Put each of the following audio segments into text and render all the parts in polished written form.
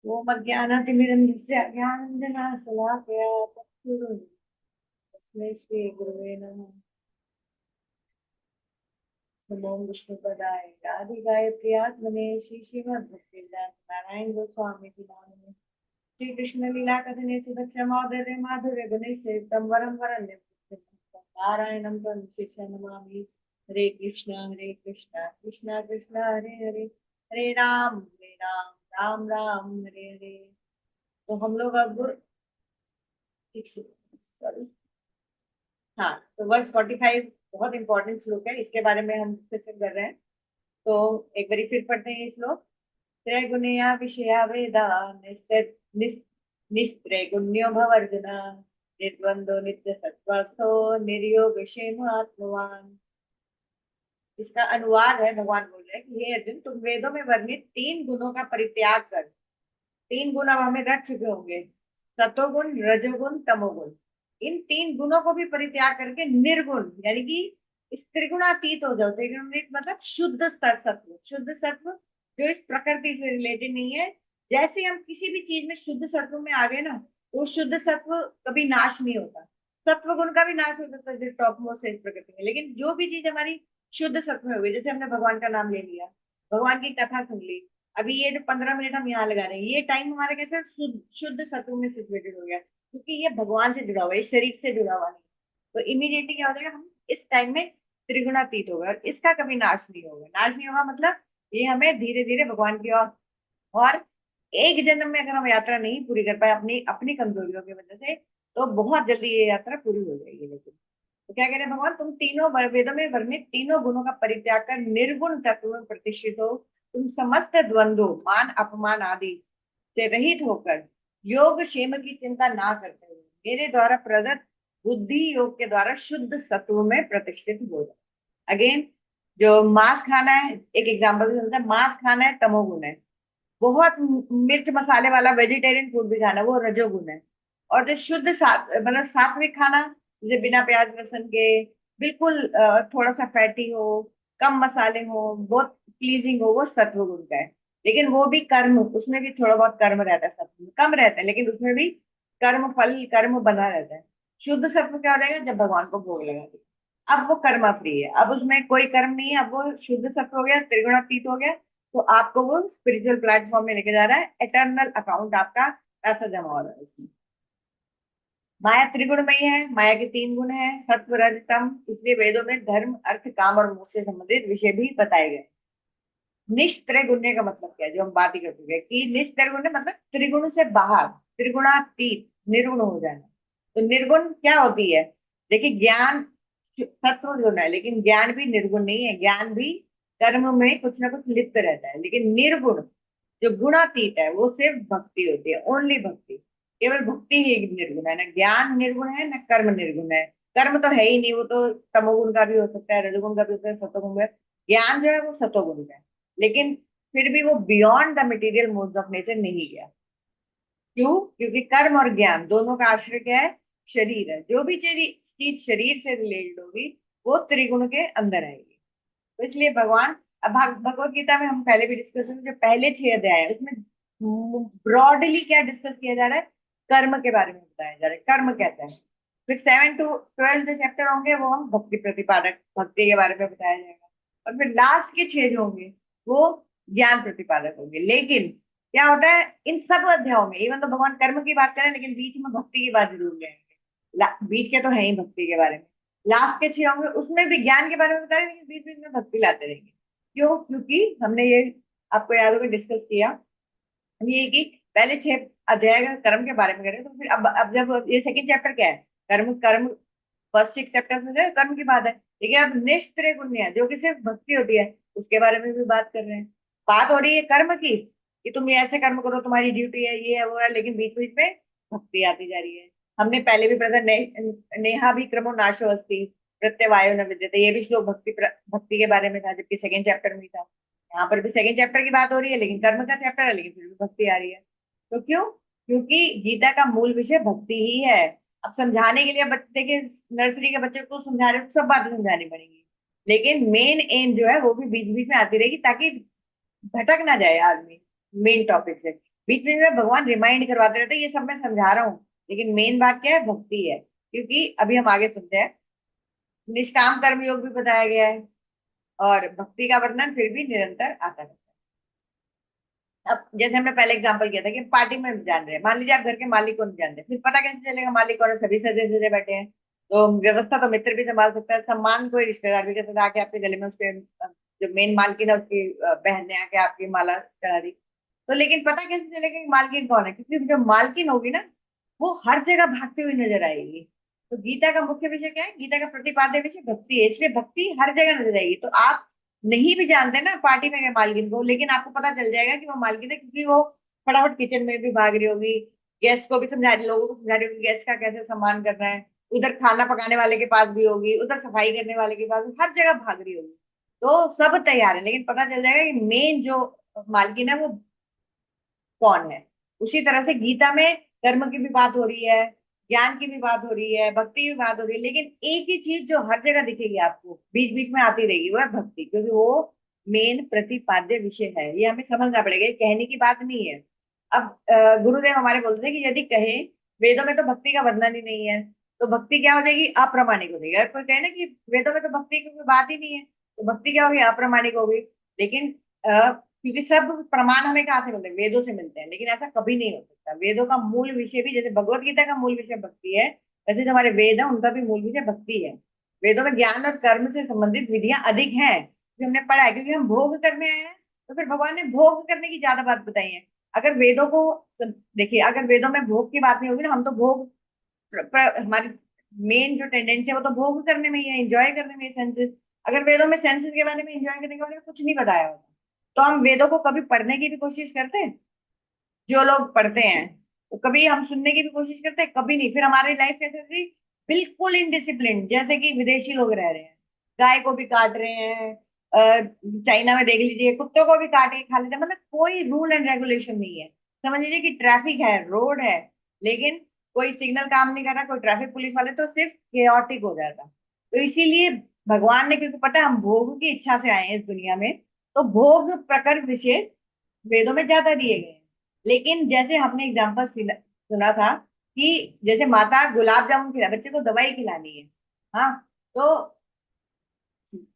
ओम अज्ञानातिमिरन्धस्य अज्ञानञ्जनाशलाकया तत्कुरुन् तस्मै श्रीगुरवे नमः। नमो विष्णुपदाय राधिकाय प्रियात्मने श्री श्रीमद्भक्तिवेदांत नारायण गोस्वामी की नाम श्री कृष्ण लीला कथने सुदक्षमादरे माधुर्य गुणे सेवितं वरं वरण्यं नारायणं तं शिष्य नमामि। हरे कृष्णा कृष्णा कृष्णा हरे हरे, हरे राम राम राम हरे हरे। तो हम लोग अब सॉरी, हाँ, तो वर्स 45 बहुत इंपॉर्टेंट श्लोक है, इसके बारे में हम डिस्कशन कर रहे हैं। तो एक बार फिर पढ़ते हैं ये श्लोक। त्रैगुणया विषया वेदा निस्त्रैगुण्यो भवर्जुन निर्द्वंदो नित्य सत्वार्थो निर्योग क्षेम आत्मवान। इसका अनुवाद है, भगवान बोल रहे हैं कि हे अर्जुन, तुम वेदों में वर्णित 3 गुणों का परित्याग कर। 3 गुण अब हमें रख चुके होंगे, सतोगुण रजोगुण तमोगुण। इन 3 गुणों को भी परित्याग करके निर्गुण यानी कि इस त्रिगुणातीत हो जाओ। त्रिगुणातीत मतलब शुद्ध सत्व, शुद्ध सत्व जो इस प्रकृति से रिलेटेड नहीं है। जैसे हम किसी भी चीज में शुद्ध सत्व में आ गए ना, तो शुद्ध सत्व कभी नाश नहीं होता। सत्व गुण का भी नाश हो सकता है टॉप मोस्ट इस प्रकृति में, लेकिन जो भी चीज हमारी शुद्ध सत्व में हो गई, जैसे हमने भगवान का नाम ले लिया, भगवान की कथा सुन ली, अभी ये जो 15 मिनट हम यहाँ लगा रहे हैं, ये टाइम हमारा कैसे शुद्ध सत्व में सिचुएटेड हो गया, क्योंकि ये भगवान से जुड़ा हुआ है, इस शरीर से जुड़ा हुआ नहीं। तो इमीडिएटली क्या हो जाएगा, हम इस टाइम में त्रिगुणातीत होगा और इसका कभी नाश नहीं होगा। नाश नहीं होगा मतलब ये हमें धीरे धीरे भगवान की ओर, और एक जन्म में अगर हम यात्रा नहीं पूरी कर पाए अपनी अपनी कमजोरियों की वजह से, तो बहुत जल्दी ये यात्रा पूरी हो जाएगी। लेकिन तो क्या कह रहे हैं भगवान, तुम तीनों वेदों में वर्णित 3 गुणों का परित्याग कर निर्गुण तत्व में प्रतिष्ठित हो। तुम समस्त द्वंद्वों मान अपमान आदि से रहित होकर योग क्षेम की चिंता ना करते हुए मेरे द्वारा प्रदत्त बुद्धि योग के द्वारा शुद्ध सत्व में प्रतिष्ठित हो जाए। अगेन, जो मांस खाना है, एक एग्जाम्पल से समझा, मांस खाना है तमोगुण है। बहुत मिर्च मसाले वाला वेजिटेरियन फूड भी खाना, वो रजोगुण है। और जो शुद्ध मतलब सात्विक खाना, जैसे बिना प्याज लहसुन के, बिल्कुल थोड़ा सा फैटी हो, कम मसाले हो, बहुत प्लीजिंग हो, वो सत्व गुण का है। लेकिन वो भी कर्म, उसमें भी थोड़ा बहुत कर्म रहता है, सत्व में कम रहता है लेकिन उसमें भी कर्म फल कर्म बना रहता है। शुद्ध सत्व क्या हो जाएगा, जब भगवान को भोग लगा दी, अब वो कर्म फ्री है, अब उसमें कोई कर्म नहीं है, अब वो शुद्ध सत्व हो गया, त्रिगुणातीत हो गया। तो आपको वो स्पिरिचुअल प्लेटफॉर्म में लेके जा रहा है, एटर्नल अकाउंट आपका पैसा जमा हो रहा है उसमें। माया त्रिगुणमयी है, माया के 3 गुण है, सत्व रज तम, इसलिए वेदों में धर्म अर्थ काम और मोक्ष से संबंधित विषय भी बताए गए। निष्त्रैगुण्य का मतलब क्या है, जो हम बात ही कर चुके हैं कि निष्त्रैगुण्य मतलब त्रिगुण से बाहर, त्रिगुणातीत, निर्गुण हो जाना। तो निर्गुण क्या होती है, देखिए ज्ञान सत्व गुण है, लेकिन ज्ञान भी निर्गुण नहीं है, ज्ञान भी कर्म में कुछ ना कुछ लिप्त रहता है। लेकिन निर्गुण जो गुणातीत है वो सिर्फ भक्ति होती है, ओनली भक्ति। केवल भक्ति ही निर्गुण है, ना ज्ञान निर्गुण है ना कर्म निर्गुण है। कर्म तो है ही नहीं, वो तो तमोगुण का भी हो सकता है, रजोगुण का भी हो सकता है, सतोगुण का। ज्ञान जो है वो सतोगुण का है, लेकिन फिर भी वो beyond the material modes of nature नहीं गया। क्यों? क्योंकि कर्म और ज्ञान दोनों का आश्रय क्या है, शरीर है। जो भी चीज शरीर से रिलेटेड होगी वो त्रिगुण के अंदर आएगी। तो इसलिए भगवान, अब भगवत गीता में हम पहले भी डिस्कस जो पहले 6 अध्याय है उसमें ब्रॉडली क्या डिस्कस किया जा रहा है, कर्म के बारे में बताया जा रहा है, कर्म कहते हैं। फिर 7 to 12 जो चैप्टर होंगे वो हम भक्ति प्रतिपादक, भक्ति के बारे में बताया जाएगा। और फिर लास्ट के 6 जो होंगे वो ज्ञान प्रतिपादक होंगे। लेकिन क्या होता है इन सब अध्यायों में, इवन तो भगवान कर्म की बात करें लेकिन बीच में भक्ति की बात जरूर लेंगे। बीच के तो है ही भक्ति के बारे में। लास्ट के 6 होंगे उसमें भी ज्ञान के बारे में बताया, लेकिन बीच बीच में भक्ति लाते रहेंगे। क्यों? क्योंकि हमने ये, आपको याद होगा, डिस्कस किया ये कि पहले 6 अध्याय अगर कर्म के बारे में करें, तो फिर अब जब ये सेकंड चैप्टर क्या है, कर्म कर्म, फर्स्ट 6 चैप्टर्स में से कर्म की बात है, लेकिन अब निष्क्रिय पुण्य है जो कि सिर्फ भक्ति होती है, उसके बारे में भी बात कर रहे हैं। बात हो रही है कर्म की कि तुम ये ऐसे कर्म करो, तुम्हारी ड्यूटी है, ये है वो है, लेकिन बीच बीच में भक्ति आती जा रही है। हमने पहले भी पढ़ा था, नेहा भी क्रमो नाशो अस्ति प्रत्यवायो न विद्यते, ये भी श्लोक भक्ति के बारे में था, जबकि सेकंड चैप्टर में था। यहाँ पर भी सेकंड चैप्टर की बात हो रही है लेकिन कर्म का चैप्टर है, लेकिन फिर भी भक्ति आ रही है। तो क्यों? क्योंकि गीता का मूल विषय भक्ति ही है। अब समझाने के लिए बच्चे के, नर्सरी के बच्चे को समझा रहे हो तो सब बातें समझानी पड़ेंगी, लेकिन मेन एम जो है वो भी बीच बीच में आती रहेगी, ताकि भटक ना जाए आदमी मेन टॉपिक से। बीच बीच में भगवान रिमाइंड करवाते रहते हैं, ये सब मैं समझा रहा हूँ, लेकिन मेन बात क्या है, भक्ति है। क्योंकि अभी हम आगे सुनते हैं, निष्काम कर्म योग भी बताया गया है, और भक्ति का वर्णन फिर भी निरंतर आता रहता है। अब जैसे हमने पहले एग्जांपल किया था कि पार्टी में जान रहे हैं, मान लीजिए आप घर के मालिक को नहीं जानते, फिर पता कैसे चलेगा मालिक कौन है, सभी सजे सजे बैठे हैं। तो व्यवस्था तो मित्र भी संभाल सकता है, सम्मान कोई रिश्तेदार भी कर सकता है, आके आपके गले में उसके जो मेन मालकिन है उसकी बहन ने आके आपकी माला चढ़ा दी। तो लेकिन पता कैसे चलेगा कि मालकिन कौन है, क्योंकि जो मालकिन होगी ना, वो हर जगह भागती हुई नजर आएगी। तो गीता का मुख्य विषय क्या है, गीता का प्रतिपाद्य विषय भक्ति है, इसलिए भक्ति हर जगह नजर आएगी। तो आप नहीं भी जानते ना पार्टी में गए मालकिन को, लेकिन आपको पता चल जाएगा कि वो मालकिन है, क्योंकि वो फटाफट किचन में भी भाग रही होगी, गेस्ट को भी समझा रही, लोगों को समझा रही होगी गेस्ट का कैसे सम्मान करना है, उधर खाना पकाने वाले के पास भी होगी, उधर सफाई करने वाले के पास, हर जगह भाग रही होगी। तो सब तैयार है, लेकिन पता चल जाएगा कि मेन जो मालकिन है वो कौन है। उसी तरह से गीता में कर्म की भी बात हो रही है, ज्ञान की भी बात हो रही है, भक्ति की भी बात हो रही है, लेकिन एक ही चीज जो हर जगह दिखेगी आपको, बीच बीच में आती रहेगी, वो है भक्ति, क्योंकि वो मेन प्रतिपाद्य विषय है। ये हमें समझना पड़ेगा, ये कहने की बात नहीं है। अब गुरुदेव हमारे बोलते हैं कि यदि कहे वेदों में तो भक्ति का वर्णन ही नहीं है, तो भक्ति क्या हो जाएगी, अप्रामाणिक हो जाएगी। अगर कोई कहे ना कि वेदों में तो भक्ति की कोई बात ही नहीं है, तो भक्ति क्या होगी, अप्रामाणिक होगी। लेकिन क्योंकि सब प्रमाण हमें कहाँ से मिलते हैं, वेदों से मिलते हैं, लेकिन ऐसा कभी नहीं हो सकता। वेदों का मूल विषय भी, जैसे भगवत गीता का मूल विषय भक्ति है, वैसे जो हमारे वेद है उनका भी मूल विषय भक्ति है। वेदों में ज्ञान और कर्म से संबंधित विधियां अधिक हैं, जो हमने पढ़ा है, क्योंकि हम भोग करने आए हैं। तो फिर भगवान ने भोग करने की ज्यादा बात बताई है। अगर वेदों को देखिए, अगर वेदों में भोग की बात नहीं होगी ना, हम तो भोग हमारी मेन जो टेंडेंसी है वो तो भोग करने में ही है, एंजॉय करने में, सेंसेस। अगर वेदों में सेंसेस के बारे में, एंजॉय करने के बारे में कुछ नहीं बताया होता, तो हम वेदों को कभी पढ़ने की भी कोशिश करते हैं? जो लोग पढ़ते हैं, तो कभी हम सुनने की भी कोशिश करते हैं? कभी नहीं। फिर हमारी लाइफ कैसे होती, बिल्कुल इनडिसिप्लिन, जैसे कि विदेशी लोग रह रहे हैं, गाय को भी काट रहे हैं, चाइना में देख लीजिए कुत्तों को भी काट के खा लेते हैं, मतलब कोई रूल एंड रेगुलेशन नहीं है। समझ लीजिए कि ट्रैफिक है, रोड है, लेकिन कोई सिग्नल काम नहीं कर रहा, कोई ट्रैफिक पुलिस वाले, तो सिर्फ केओटिक हो जाता। तो इसीलिए भगवान ने, क्योंकि पता है हम भोग की इच्छा से आए हैं इस दुनिया में, तो भोग प्रकर विषय वेदों में ज्यादा दिए गए हैं। लेकिन जैसे हमने एग्जाम्पल सुना था कि जैसे माता गुलाब जामुन खिला, बच्चे को दवाई खिलानी है, हाँ, तो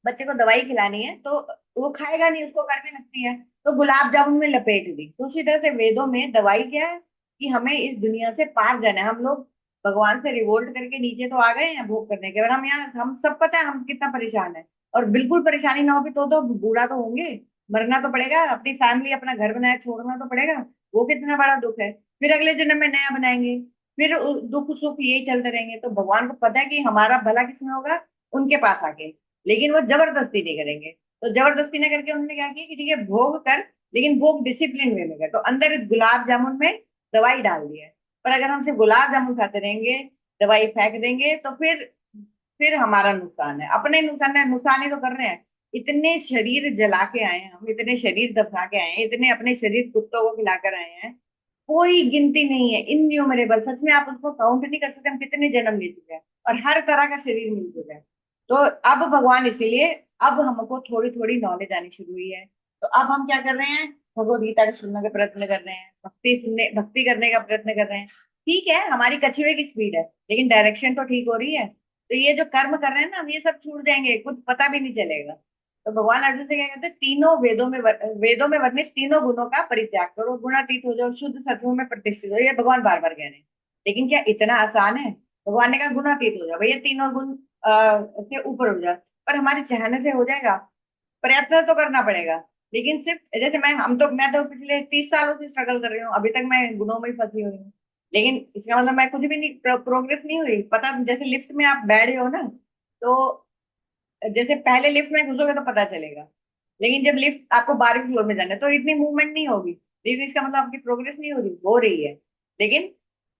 बच्चे को दवाई खिलानी है, तो वो खाएगा नहीं, उसको कड़वी लगती है, तो गुलाब जामुन में लपेट दी। तो उसी तरह से वेदों में दवाई क्या है, कि हमें इस दुनिया से पार जाना है। हम लोग भगवान से रिवोल्ट करके नीचे तो आ गए हैं भोग करने के, और हम यहाँ, हम सब पता है हम कितना परेशान है। और बिल्कुल परेशानी ना होगी तो बूढ़ा तो होंगे, मरना तो पड़ेगा, अपनी फैमिली अपना घर बनाया छोड़ना तो पड़ेगा, वो कितना बड़ा दुख है। फिर अगले जन्म में नया बनाएंगे, फिर दुख सुख ये चलते रहेंगे। तो भगवान को पता है कि हमारा भला किसमें होगा, उनके पास आके। लेकिन वो जबरदस्ती नहीं करेंगे। तो जबरदस्ती ना करके उन्होंने क्या किया कि ठीक है भोग कर, लेकिन भोग डिसिप्लिन वे में कर। तो अंदर गुलाब जामुन में दवाई डाल दी है। पर अगर हम सिर्फ गुलाब जामुन खाते रहेंगे, दवाई फेंक देंगे, तो फिर हमारा नुकसान है, अपने नुकसान है, नुकसान ही तो कर रहे हैं। इतने शरीर जला के आए हैं हम, इतने शरीर दफना के आए हैं, इतने अपने शरीर कुत्तों को खिलाकर आए हैं, कोई गिनती नहीं है, इनन्यूमरेबल। सच में आप उसको काउंट नहीं कर सकते हम कितने जन्म ले चुके हैं, और हर तरह का शरीर मिल चुका है। तो अब भगवान इसीलिए, अब हमको थोड़ी थोड़ी नॉलेज आनी शुरू हुई है। तो अब हम क्या कर रहे हैं, भगवत गीता को सुनने का प्रयत्न कर रहे हैं, भक्ति करने का प्रयत्न कर रहे हैं। ठीक है, हमारी कछुए की स्पीड है, लेकिन डायरेक्शन तो ठीक हो रही है। तो ये जो कर्म कर रहे हैं ना, हम ये सब छूट जाएंगे, कुछ पता भी नहीं चलेगा। तो भगवान अर्जुन से क्या कहते हैं, तीनों वेदों में वर्णित तीनों गुणों का परित्याग करो, गुणातीत हो जाओ, शुद्ध सत्वों में प्रतिष्ठित हो। ये भगवान बार बार कह रहे हैं। लेकिन क्या इतना आसान है? भगवान ने कहा गुणातीत हो जाओ भैया, तीनों गुण से ऊपर हो जाओ। पर हमारे चाहने से हो जाएगा? प्रयत्न तो करना पड़ेगा। लेकिन सिर्फ जैसे मैं तो पिछले 30 सालों से स्ट्रगल कर रही हूँ, अभी तक मैं गुणों में ही फंसी हुई हूँ। लेकिन इसका मतलब मैं कुछ भी नहीं, प्रोग्रेस नहीं हुई। पता, जैसे लिफ्ट में आप बैठे हो ना, तो जैसे पहले लिफ्ट में घुसोगे तो पता चलेगा, लेकिन जब लिफ्ट आपको 12वीं फ्लोर में जाना है तो इतनी मूवमेंट नहीं होगी, लेकिन इसका मतलब आपकी प्रोग्रेस नहीं हो रही है, लेकिन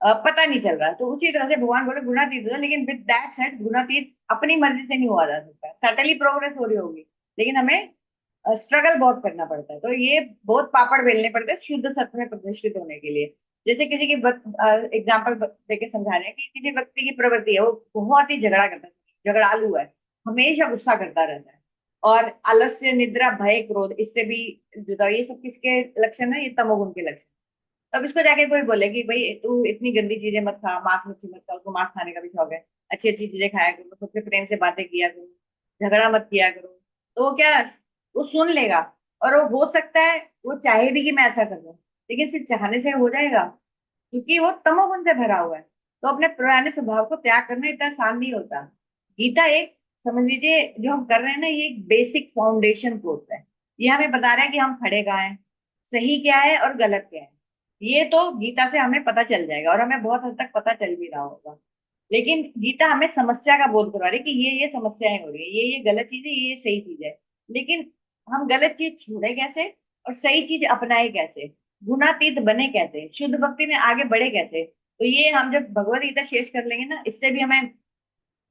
पता नहीं चल रहा। तो उसी तरह से भगवान बोले गुणातीत हो जाओ, लेकिन विद दैट सेड गुणातीत अपनी मर्जी से नहीं हुआ जा सकता। सटली प्रोग्रेस हो रही होगी, लेकिन हमें स्ट्रगल बहुत करना पड़ता है। तो ये बहुत पापड़ बेलने पड़ते हैं शुद्ध सत्य में प्रतिष्ठित होने के लिए। जैसे किसी की एग्जाम्पल देके समझा रहे हैं कि किसी व्यक्ति की प्रवृत्ति है, वो बहुत ही झगड़ा करता है, झगड़ालू है, हमेशा गुस्सा करता रहता है, और आलस्य, निद्रा, भय, क्रोध, इससे भी जुदा। ये सब किसके लक्षण है, ये तमोगुण के लक्षण। तब इसको जाके कोई बोले कि भाई तू इतनी गंदी चीजें मत खा, मांस मच्छी मत खा, उसको मांस खाने का भी शौक है, अच्छी अच्छी चीजें खाया करो, सबसे प्रेम से बातें किया करो, झगड़ा मत किया करो, तो वो क्या, वो सुन लेगा। और वो हो सकता है वो चाहे भी कि मैं ऐसा करूँ, लेकिन सिर्फ चाहने से हो जाएगा? क्योंकि वो तमोगुण से भरा हुआ है। तो अपने पुराने स्वभाव को त्याग करना इतना आसान नहीं होता। गीता एक, समझ लीजिए जो हम कर रहे हैं ना, ये एक बेसिक फाउंडेशन कोर्स है। ये हमें बता रहा है कि हम खड़े कहाँ हैं, सही क्या है और गलत क्या है। ये तो गीता से हमें पता चल जाएगा, और हमें बहुत हद तक पता चल भी रहा होगा। लेकिन गीता हमें समस्या का बोध करवा रही है कि ये समस्याएं हो रही है, ये गलत चीज है, ये सही चीज है। लेकिन हम गलत चीज छोड़े कैसे, और सही चीज अपनाए कैसे, गुणातीत बने कैसे, शुद्ध भक्ति में आगे बढ़े कैसे। तो ये हम जब भगवत गीता शेष कर लेंगे ना, इससे भी हमें,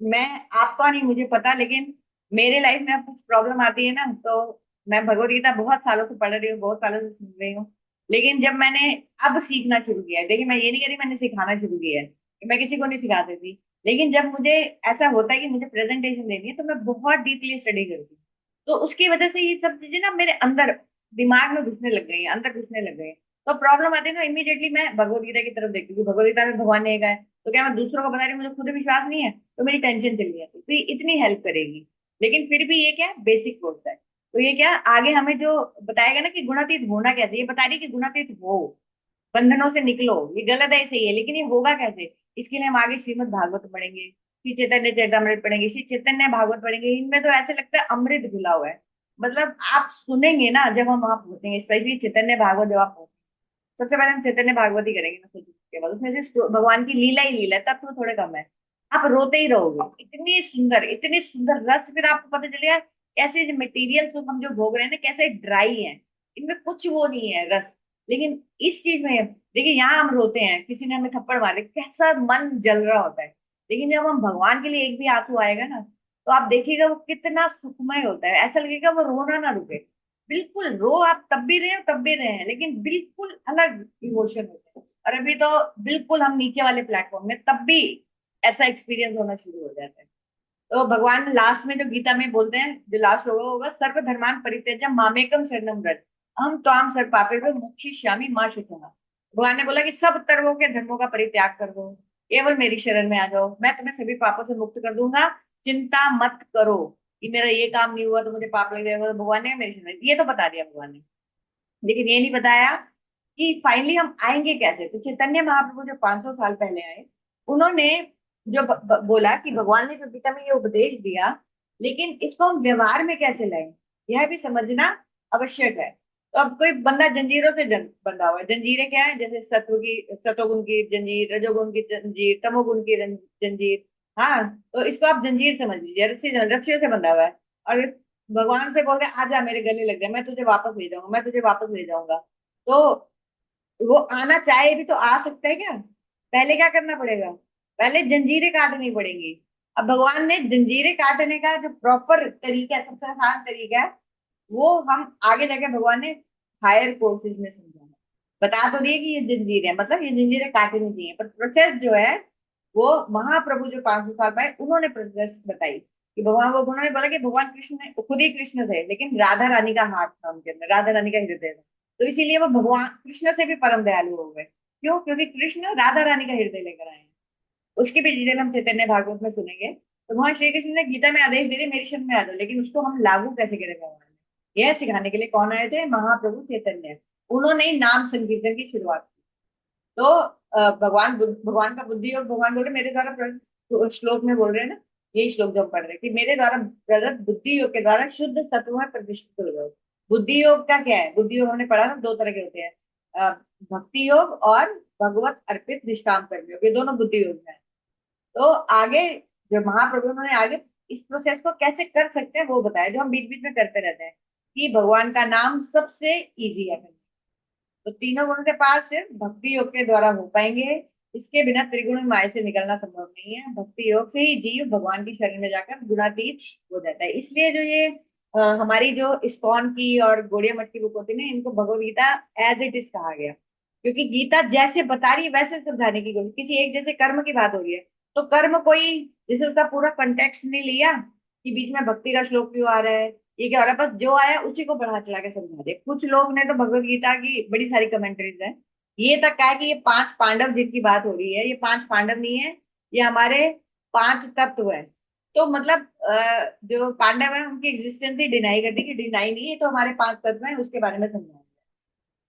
मैं, आपका नहीं मुझे पता, लेकिन मेरे लाइफ में अब कुछ प्रॉब्लम आती है ना, तो मैं भगवत गीता बहुत सालों से पढ़ रही हूँ, बहुत सालों से सुन रही हूँ। लेकिन जब मैंने अब सीखना शुरू किया है, देखिए मैं ये नहीं कह रही मैंने सिखाना शुरू किया है, कि मैं किसी को नहीं सिखाती थी, लेकिन जब मुझे ऐसा होता है कि मुझे प्रेजेंटेशन देनी है, तो मैं बहुत डीपली स्टडी करती हूँ। तो उसकी वजह से ये सब चीजें ना मेरे अंदर दिमाग में घुसने लग गई है, अंदर घुसने लग गई है। तो प्रॉब्लम आती है ना, इमीडिएटली मैं भगवत गीता की तरफ देखती हूँ, भगवत गीता में भगवान ने कहा है, तो क्या मैं दूसरों को बता रही हूँ, मुझे खुद विश्वास नहीं है, तो मेरी टेंशन चली जाती है, तो ये इतनी हेल्प करेगी। लेकिन फिर भी ये क्या है, बेसिक कोर्स है। तो ये क्या आगे हमें जो बताएगा ना कि गुणातीत होना कैसे, ये बता रही है कि गुणातीत हो, बंधनों से निकलो। ये गलत है, सही है, लेकिन ये होगा कैसे? इसके लिए हम आगे श्रीमद् भागवत पढ़ेंगे, श्री चैतन्य चैतामृत पढ़ेंगे, श्री चैतन्य भागवत पढ़ेंगे। इनमें तो ऐसे लगता है अमृत घुला हुआ है। मतलब आप सुनेंगे ना जब हम वहां पहुंचेंगे, स्पेशली चैतन्य भागवत जब आप पहुंचेंगे, सबसे पहले हम चैतन्य भागवत ही करेंगे ना, सोचिए उसके बाद उसमें से भगवान की लीला ही लीला है, तत्व थोड़े कम है। आप रोते ही रहोगे, इतनी सुंदर रस, फिर आपको पता चलेगा कैसे जो मटेरियल तो हम जो भोग रहे हैं ना, कैसे ड्राई है, इनमें कुछ वो नहीं है रस। लेकिन इस चीज में देखिए, यहाँ हम रोते हैं, किसी ने हमें थप्पड़ मारे, कैसा मन जल रहा होता है। लेकिन जब हम भगवान के लिए एक भी आंसू आएगा ना, तो आप देखिएगा वो कितना सुखमय होता है, ऐसा लगेगा वो रोना ना रुके। बिल्कुल रो आप तब भी रहे हो, तब भी रहे हैं, लेकिन बिल्कुल अलग इमोशन होते हैं। और अभी तो बिल्कुल हम नीचे वाले प्लेटफॉर्म में, तब भी ऐसा एक्सपीरियंस होना शुरू हो जाता है। तो भगवान लास्ट में जो गीता में बोलते हैं, जो लास्ट होगा होगा, सर्व धर्मान परित्यज्य मामेकम शरणम व्रज, हम त्वाम सर्व पापेभ्यो मोक्षयिष्यामि मा शुचः। भगवान ने बोला कि सब तरह के धर्मों का परित्याग कर दो, केवल मेरी शरण में आ जाओ, मैं तुम्हें सभी पापों से मुक्त कर दूंगा। चिंता मत करो कि मेरा ये काम नहीं हुआ तो मुझे पाप लग जाएगा। तो भगवान ने मेरी शरण, ये तो बता दिया भगवान ने, लेकिन ये नहीं बताया कि फाइनली हम आएंगे कैसे। तो चैतन्य महाप्रभु जो 500 साल पहले आए, उन्होंने जो बोला कि भगवान ने जो गीता में ये उपदेश दिया, लेकिन इसको हम व्यवहार में कैसे लाएं, यह भी समझना आवश्यक है। तो अब कोई बंदा जंजीरों से बंधा हुआ है, जंजीरें क्या है, जैसे सतोगुण की जंजीर, रजोगुण की जंजीर, तमोगुण की जंजीर। हाँ, तो इसको आप जंजीर समझ लीजिए, रस्सी से बंधा हुआ है। और भगवान से बोल रहे आजा मेरे गले लग जा, मैं तुझे वापस ले जाऊंगा, मैं तुझे वापस ले जाऊंगा। तो वो आना चाहे भी तो आ सकता है क्या? पहले क्या करना पड़ेगा? पहले जंजीरें काटनी पड़ेंगी। अब भगवान ने जंजीरें काटने का जो प्रॉपर तरीका है, सबसे आसान तरीका है, वो हम आगे जाके भगवान ने हायर कोर्सेज में समझा है। बता तो दिए कि ये जंजीर है, मतलब ये जंजीरें काटनी चाहिए, पर प्रोसेस जो है वो महाप्रभु जो 500 साल पहले उन्होंने प्रोसेस बताई। कि भगवान, वो उन्होंने बोला कि भगवान कृष्ण ने खुद ही कृष्ण थे, लेकिन राधा रानी का हाथ था उनके अंदर, राधा रानी का हृदय था। तो इसीलिए वो भगवान कृष्ण से भी परम दयालु हो गए। क्यों? क्योंकि कृष्ण राधा रानी का हृदय लेकर आए हैं। उसकी भी डिटेल हम चैतन्य भागवत में सुनेंगे। तो भगवान श्री कृष्ण ने गीता में आदेश दे दिए मेरी शरण में आ जाओ, लेकिन उसको हम लागू कैसे करें? भगवान ने यह सिखाने के लिए कौन आए थे? महाप्रभु चैतन्य। उन्होंने ही नाम संकीर्तन की शुरुआत की। तो भगवान का बुद्धि योग, भगवान बोले मेरे द्वारा श्लोक में बोल रहे हैं ना, यही श्लोक जो हम पढ़ रहे हैं कि मेरे द्वारा प्रदत्त बुद्धि योग के द्वारा शुद्ध तत्व में प्रतिष्ठित हो जाओ। बुद्धि योग का क्या है? बुद्धि योग हमने पढ़ा ना, दो तरह के होते हैं, अ, भक्ति योग और भगवत अर्पित निष्काम कर्म योग, ये दोनों बुद्धि योग हैं। तो आगे जो महाप्रभु उन्होंने आगे इस प्रोसेस को कैसे कर सकते हैं वो बताया, जो हम बीच बीच में करते रहते हैं, कि भगवान का नाम सबसे इजी है। तो तीनों गुण के पास सिर्फ भक्ति योग के द्वारा हो पाएंगे। इसके बिना त्रिगुण माया से निकलना संभव नहीं है। भक्ति योग से ही जीव भगवान की शरण में जाकर गुणातीत हो जाता है। इसलिए जो ये हमारी जो इस्कॉन की और गौड़िया मठ की बुक होती है ना, इनको Bhagavad Gita as it is कहा गया, क्योंकि गीता जैसे बता रही है वैसे समझाने की कोशिश। किसी एक, जैसे कर्म की बात हो रही है, तो कर्म कोई, जैसे उसका पूरा कंटेक्स्ट नहीं लिया कि बीच में भक्ति का श्लोक क्यों आ रहा है, ये क्या हो रहा है, बस जो आया उसी को बढ़ा चढ़ा के समझा दे। कुछ लोग ने तो भगवत गीता की बड़ी सारी कमेंट्रीज है, ये तक कहा कि ये पांच पांडव जिनकी बात हो रही है, ये पांच पांडव नहीं है, ये हमारे पांच तत्व है। तो मतलब जो पांडव है उनकी एग्जिस्टेंस ही डिनाई कर दी कि डिनाई नहीं है, तो हमारे पांच तत्व हैं उसके बारे में समझाया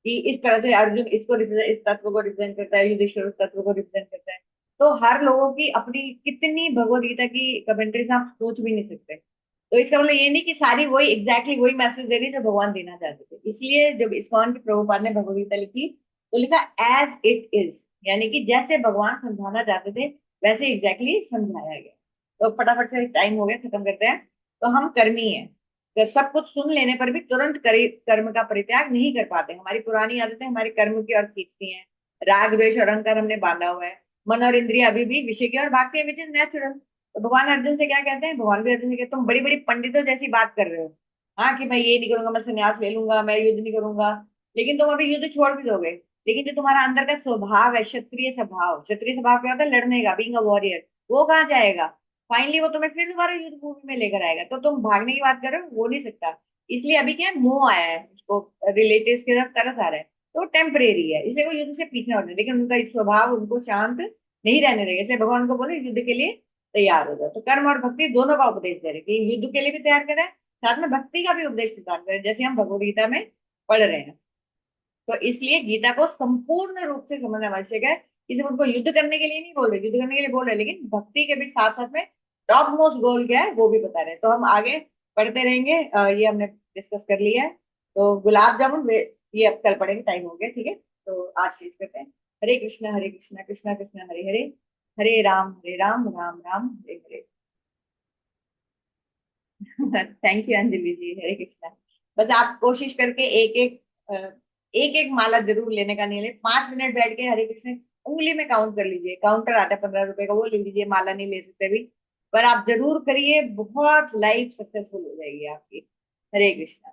कि इस तरह से अर्जुन इसको represent, इस तत्व को रिप्रेजेंट करता है, युधिष्ठिर उस तत्व को रिप्रेजेंट करता है। तो हर लोगों की अपनी कितनी भगवत गीता की कमेंट्रीज आप सोच भी नहीं सकते। तो इसका मतलब ये नहीं कि सारी वही एग्जैक्टली वही मैसेज दे रही जो भगवान देना चाहते थे। इसलिए जब इस्कॉन के प्रभुपाद ने भगवत गीता लिखी तो लिखा एज इट इज, यानी कि जैसे भगवान समझाना चाहते थे वैसे एग्जैक्टली समझाया गया। तो फटाफट से टाइम हो गया, खत्म करते हैं। तो हम कर्मी हैं, तो सब कुछ सुन लेने पर भी तुरंत कर्म का परित्याग नहीं कर पाते। हमारी पुरानी आदतें हमारे कर्म की ओर खींचती हैं। राग द्वेष और अहंकार हमने बांधा हुआ है। मन और इंद्रिय अभी भी विषय की ओर भागती है, विच इज नेचुरल। तो भगवान अर्जुन से क्या कहते हैं, भगवान भी अर्जुन से कहते हैं, तुम बड़ी बड़ी पंडितों जैसी बात कर रहे हो। हाँ कि मैं ये नहीं करूंगा, मैं संन्यास ले लूंगा, मैं युद्ध नहीं करूंगा। लेकिन तुम अभी युद्ध छोड़ भी दोगे। लेकिन जो तुम्हारा अंदर का स्वभाव है, क्षत्रिय स्वभाव, क्षत्रिय स्वभाव क्या होता है, लड़ने का, बीइंग अ वॉरियर, वो कहाँ जाएगा। फाइनली वो तुम्हें फिर दोबारा युद्ध भूमि में लेकर आएगा। तो तुम भागने की बात कर रहे हो, वो नहीं सकता। इसलिए अभी क्या है, मोह आया है उसको, रिलेटिव्स के साथ तरस आ रहा है। तो टेम्परेरी है, इसलिए वो युद्ध से पीछे हट रहे हैं। लेकिन उनका एक स्वभाव उनको शांत नहीं रहने देगा, इसलिए भगवान को बोले युद्ध के लिए तैयार हो जाओ। तो कर्म और भक्ति दोनों का उपदेश दे रहे हैं कि युद्ध के लिए भी तैयार करें, साथ में भक्ति का भी उपदेश प्रदान करें, जैसे हम भगवद गीता में पढ़ रहे हैं। तो इसलिए गीता को संपूर्ण रूप से समझना आवश्यक है। किसी उनको युद्ध करने के लिए नहीं बोल रहे, युद्ध करने के लिए बोल रहे, लेकिन भक्ति के भी साथ साथ में टॉप मोस्ट गोल क्या है वो भी बता रहे हैं। तो हम आगे पढ़ते रहेंगे। ये हमने डिस्कस कर लिया है। तो गुलाब जामुन ये अब कल पढ़ेंगे, टाइम हो गया, ठीक है। तो आज चीज करते हैं। हरे कृष्णा कृष्णा कृष्णा हरे हरे, हरे राम राम राम हरे हरे। थैंक यू अंजलि जी, हरे कृष्णा। बस आप कोशिश करके एक एक माला जरूर लेने का नहीं ले, 5 मिनट बैठ के हरे कृष्ण उंगली में काउंट कर लीजिए। काउंटर आता है 15 रुपए का, वो ले लीजिए, माला नहीं ले सकते भी। पर आप जरूर करिए, बहुत लाइफ सक्सेसफुल हो जाएगी आपकी। हरे कृष्णा।